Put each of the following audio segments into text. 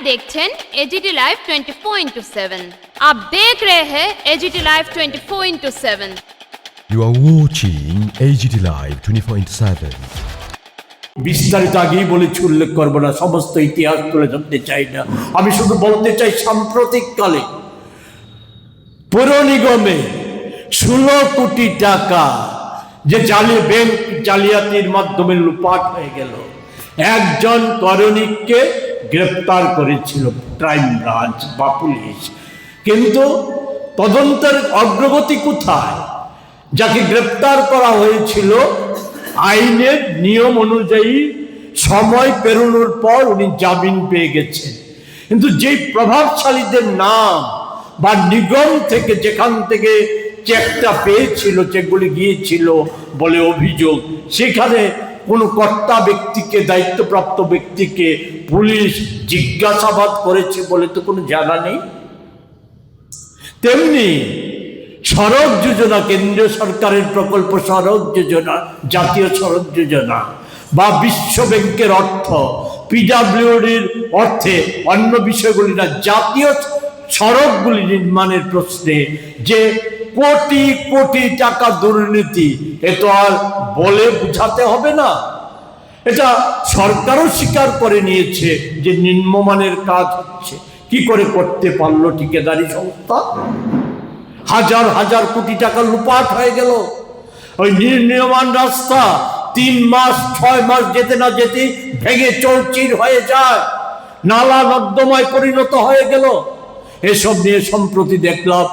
देखছেন AGT live 24/7। आप देख रहे हैं AGT live 24/7। You are watching AGT Live 24/7। বিস্তারিত আগেই বলেছি, উল্লেখ করব না, সমস্ত ইতিহাস তুলে ধরতে চাই না। আমি শুধু বলতে চাই সাম্প্রতিককালে পৌর নিগমে 16 কোটি টাকা যে ব্যাংক জালিয়াতির মাধ্যমে লুটপাট হয়ে গেল, একজন করণিককে গ্রেপ্তার করেছিল ক্রাইম ব্রাঞ্চ বা পুলিশ, কিন্তু তদন্তের অগ্রগতি কোথায়? যাকে গ্রেপ্তার করা হয়েছিল আইনের নিয়ম অনুযায়ী সময় পেরোনোর পর উনি জামিন পেয়ে গেছেন, কিন্তু যেই প্রভাবশালীদের নাম বা নিগম থেকে যেখান থেকে চেকটা পেয়েছিল, চেকগুলি গিয়েছিল বলে অভিযোগ, সেখানে কোনো কর্তা ব্যক্তিকে, দায়িত্বপ্রাপ্ত ব্যক্তিকে পুলিশ জিজ্ঞাসাবাদ করেছে বলে তো কোনো জানা নেই। তেমনি সড়ক যোজনা, কেন্দ্রীয় সরকারের প্রকল্প সড়ক যোজনা, জাতীয় সড়ক যোজনা বা বিশ্ব ব্যাংকের অর্থ, পিডব্লিউডির অর্থে, অন্য বিষয়গুলি না, জাতীয় সড়কগুলি নির্মাণের প্রশ্নে যে কোটি কোটি টাকা দুর্নীতি, এ তো আর বলে বুঝাতে হবে না। এটা সরকারও স্বীকার করে নিয়েছে যে নিম্নমানের কাজ হচ্ছে। কি করে করতে পারলো ঠিকাদারি সংস্থা? হাজার হাজার কোটি টাকা লুটপাট হয়ে গেল। ওই নির্মীয়মান রাস্তা 3 মাস 6 মাস যেতে না যেতে ভেঙে চৌচির হয়ে যায়, নালা নর্দমায় পরিণত হয়ে গেল। এসব নিয়ে সম্প্রতি দেখলাম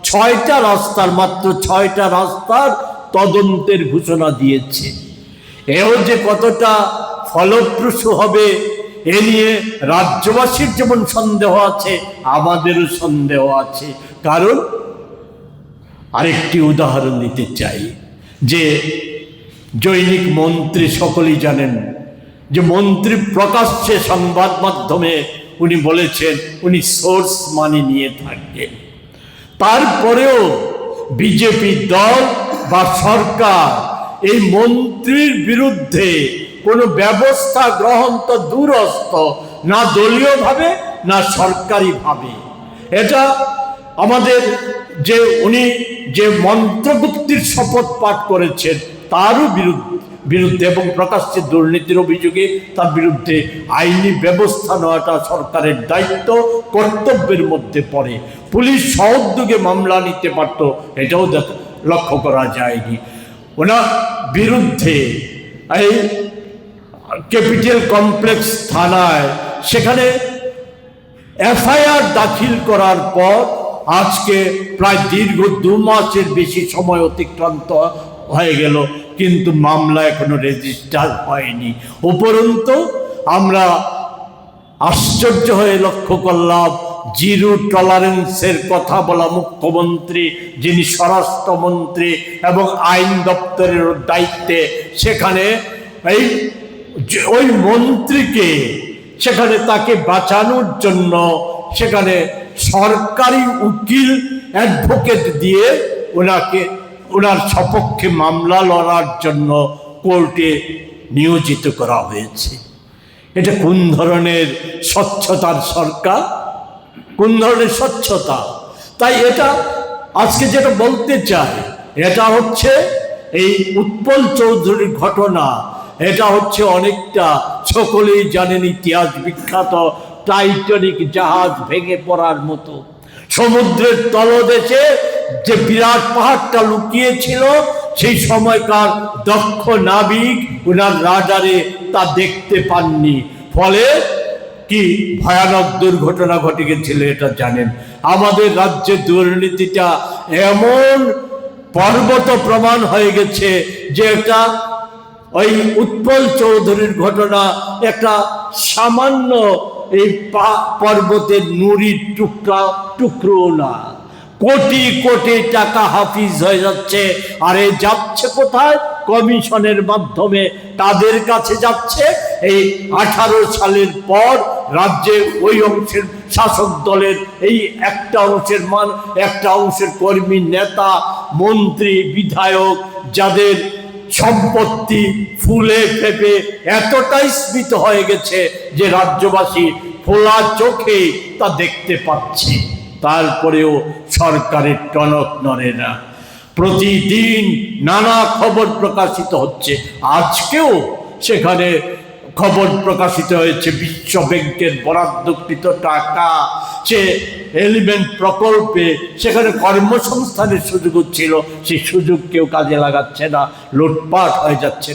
6টা রাস্তার, মাত্র 6টা রাস্তার তদন্তের ঘোষণা দিয়েছে। এও যে কতটা ফলপ্রসূ হবে এ নিয়ে রাজ্যবাসীর যেমন সন্দেহ আছে, আমাদেরও সন্দেহ আছে। কারণ আরেকটি উদাহরণ দিতে চাই, যে জৈনিক মন্ত্রী সকলেই জানেন যে মন্ত্রী প্রকাশ্যে সংবাদ মাধ্যমে উনি বলেছেন উনি সোর্স মানি নিয়ে থাকবেন। তারপরেও বিজেপি দল বা সরকার এই মন্ত্রীর বিরুদ্ধে কোনো ব্যবস্থা গ্রহণ তো দূরস্থ, না দলীয়ভাবে না সরকারিভাবে। এটা আমাদের যে উনি যে মন্ত্রগুপ্তির শপথ পাঠ করেছেন তারও বিরুদ্ধে এবং প্রকাশ্যে দুর্নীতির অভিযোগে তার বিরুদ্ধে আইনি ব্যবস্থা নেওয়াটা সরকারের দায়িত্ব, কর্তব্যের মধ্যে পড়ে। পুলিশ সহযোগে মামলা নিতে পারত, এটাও লক্ষ্য করা যায়নি। ওনার বিরুদ্ধে এই ক্যাপিটাল কমপ্লেক্স থানায় সেখানে এফআইআর দাখিল করার পর আজকে প্রায় দীর্ঘ 2 মাসের বেশি সময় অতিক্রান্ত হয়ে গেল, কিন্তু মামলা এখনো রেজিস্টার হয়নি। উপরন্তু আমরা আশ্চর্য হয়ে লক্ষ্য করলাম, জিরো টলারেন্সের কথা বলা মুখ্যমন্ত্রী, যিনি স্বরাষ্ট্রমন্ত্রী এবং আইন দপ্তরের দায়িত্বে, সেখানে ওই মন্ত্রীকে সেখানে তাকে বাঁচানোর জন্য সেখানে সরকারি উকিল অ্যাডভোকেট দিয়ে ওনার সপক্ষে মামলা লড়ার জন্য কোর্টে নিয়োজিত করা হয়েছে। এটা কোন ধরনের স্বচ্ছতার সরকার, কোন ধরনের স্বচ্ছতা? তাই এটা আজকে যেটা বলতে চাই, এটা হচ্ছে এই উৎপল চৌধুরীর ঘটনা, এটা হচ্ছে অনেকটা সকলেই জানেন ইতিহাস বিখ্যাত টাইটানিক জাহাজ ভেঙে পড়ার মতো। সমুদ্রের তলদেশে যে বিরাট পাহাড়টা লুকিয়েছিল, সেই সময়কার দক্ষ নাবিক ওনার রাডারে তা দেখতে পাননি, ফলে কি ভয়ানক দুর্ঘটনা ঘটে গেছিল এটা জানেন। আমাদের রাজ্যে দুর্নীতিটা এমন পর্বত প্রমাণ হয়ে গেছে যে এটা ওই উৎপল চৌধুরীর ঘটনা একটা সামান্য এই পর্বতের নুড়ির টুকরো না, কোটি কোটি টাকা হাফিজ হয়ে যাচ্ছে। আর এই যাচ্ছে কোথায়? কমিশনের মাধ্যমে তাদের কাছে যাচ্ছে। এই 18 সালের পর রাজ্যে ওই অংশের শাসক দলের এই একটা অংশের কর্মী, নেতা, মন্ত্রী, বিধায়ক, যাদের সম্পত্তি ফুলে ফেপে এতটাই স্মিত হয়ে গেছে যে রাজ্যবাসী খোলা চোখে তা দেখতে পাচ্ছি, তারপরেও সরকারের টনক নড়ে না। প্রতিদিন নানা খবর প্রকাশিত হচ্ছে, আজকেও সেখানে খবর প্রকাশিত হয়েছে বিশ্ব ব্যাংকের বরাদ্দকৃত টাকা সে এলিমেন্ট প্রকল্পে সেখানে কর্মসংস্থানের সুযোগ ছিল, সেই সুযোগ কেউ কাজে লাগাচ্ছে না, লুটপাট হয়ে যাচ্ছে,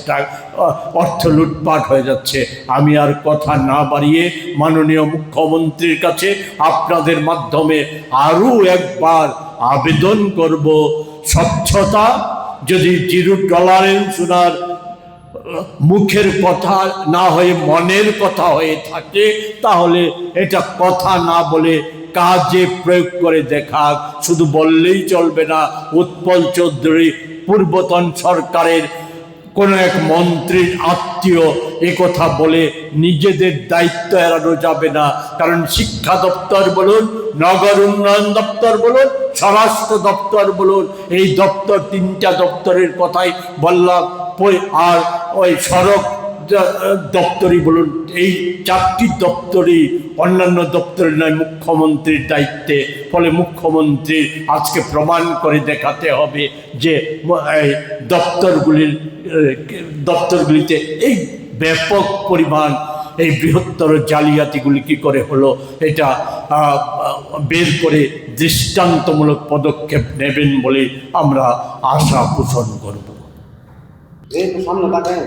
অর্থ লুটপাট হয়ে যাচ্ছে। আমি আর কথা না বাড়িয়ে মাননীয় মুখ্যমন্ত্রীর কাছে আপনাদের মাধ্যমে আরও একবার আবেদন করব, স্বচ্ছতা যদি জিরো টলারেন্স ওনার মুখের কথা না হয়ে মনের কথা হয়ে থাকে, তাহলে এটা কথা না বলে কাজে প্রয়োগ করে দেখা। শুধু বললেই চলবে না। উৎপল চৌধুরী পূর্বতন সরকারের কোনো এক মন্ত্রীর আত্মীয় কথা বলে নিজেদের দায়িত্ব এড়ানো যাবে না। কারণ শিক্ষা দপ্তর বলুন, নগর উন্নয়ন দপ্তর বলুন, স্বরাষ্ট্র দপ্তর বলুন, এই দপ্তর তিনটা দপ্তরের কথাই বললাম, আর ওই সড়ক দপ্তরই বলুন, এই চারটি দপ্তরই অন্যান্য দপ্তরের নয়, মুখ্যমন্ত্রীর দায়িত্বে। ফলে মুখ্যমন্ত্রী আজকে প্রমাণ করে দেখাতে হবে যে এই দপ্তরগুলিতে এই ব্যাপক পরিমাণ এই বৃহত্তর জালিয়াতিগুলি কি করে হলো, এটা বের করে দৃষ্টান্তমূলক পদক্ষেপ নেবেন বলে আমরা আশা পোষণ করব। সামনে তাকায়